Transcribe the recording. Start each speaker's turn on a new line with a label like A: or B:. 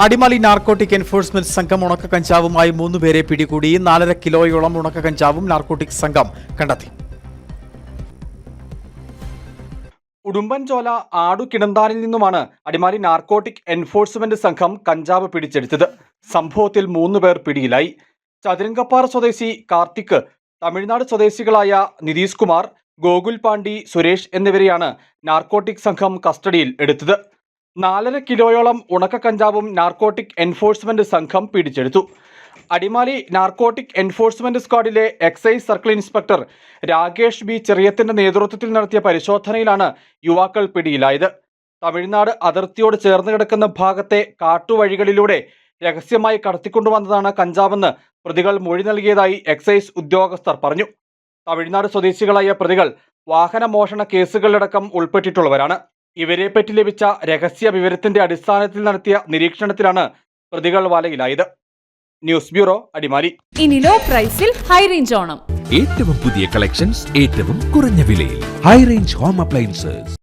A: Adimali narcotic enforcement സംഘം ഉണക്ക കഞ്ചാവുമായി 3 പേരെ പിടികൂടി. 4.5 കിലോയോളം ഉണക്ക കഞ്ചാവും നാർക്കോട്ടിക് സംഘം കണ്ടെത്തി.
B: ഉടുമ്പൻചോല ആടുകിടന്താനിൽ നിന്നുമാണ് അടിമാലി നാർക്കോട്ടിക് എൻഫോഴ്സ്മെന്റ് സംഘം കഞ്ചാവ് പിടിച്ചെടുത്തത്. സംഭവത്തിൽ 3 പേർ പിടിയിലായി. ചതുരംഗപ്പാറ സ്വദേശി കാർത്തിക്, തമിഴ്നാട് സ്വദേശികളായ നിതീഷ് കുമാർ, ഗോകുൽ പാണ്ഡി, സുരേഷ് എന്നിവരെയാണ് നാർക്കോട്ടിക് സംഘം കസ്റ്റഡിയിൽ എടുത്തത്. 4.5 കിലോയോളം ഉണക്ക കഞ്ചാവും നാർക്കോട്ടിക് എൻഫോഴ്സ്മെന്റ് സംഘം പിടിച്ചെടുത്തു. അടിമാലി നാർക്കോട്ടിക് എൻഫോഴ്സ്മെന്റ് സ്ക്വാഡിലെ excise circle inspector Rakesh B ചെറിയത്തിന്റെ നേതൃത്വത്തിൽ നടത്തിയ പരിശോധനയിലാണ് യുവാക്കൾ പിടിയിലായത്. തമിഴ്നാട് അതിർത്തിയോട് ചേർന്ന് കിടക്കുന്ന ഭാഗത്തെ കാട്ടുവഴികളിലൂടെ രഹസ്യമായി കടത്തിക്കൊണ്ടുവന്നതാണ് കഞ്ചാവെന്ന് പ്രതികൾ മൊഴി നൽകിയതായി എക്സൈസ് ഉദ്യോഗസ്ഥർ പറഞ്ഞു. തമിഴ്നാട് സ്വദേശികളായ പ്രതികൾ വാഹന മോഷണ കേസുകളിലടക്കം ഉൾപ്പെട്ടിട്ടുള്ളവരാണ്. ഇവരെപ്പറ്റി ലഭിച്ച രഹസ്യ വിവരത്തിന്റെ അടിസ്ഥാനത്തിൽ നടത്തിയ നിരീക്ഷണത്തിലാണ് പ്രതികൾ വലയിലായത്. News bureau, Adimali.
C: ഇനി ലോ പ്രൈസിൽ ഹൈ റേഞ്ച് ഓണം.
D: ഏറ്റവും പുതിയ കളക്ഷൻസ് ഏറ്റവും കുറഞ്ഞ വിലയിൽ. High range home appliances.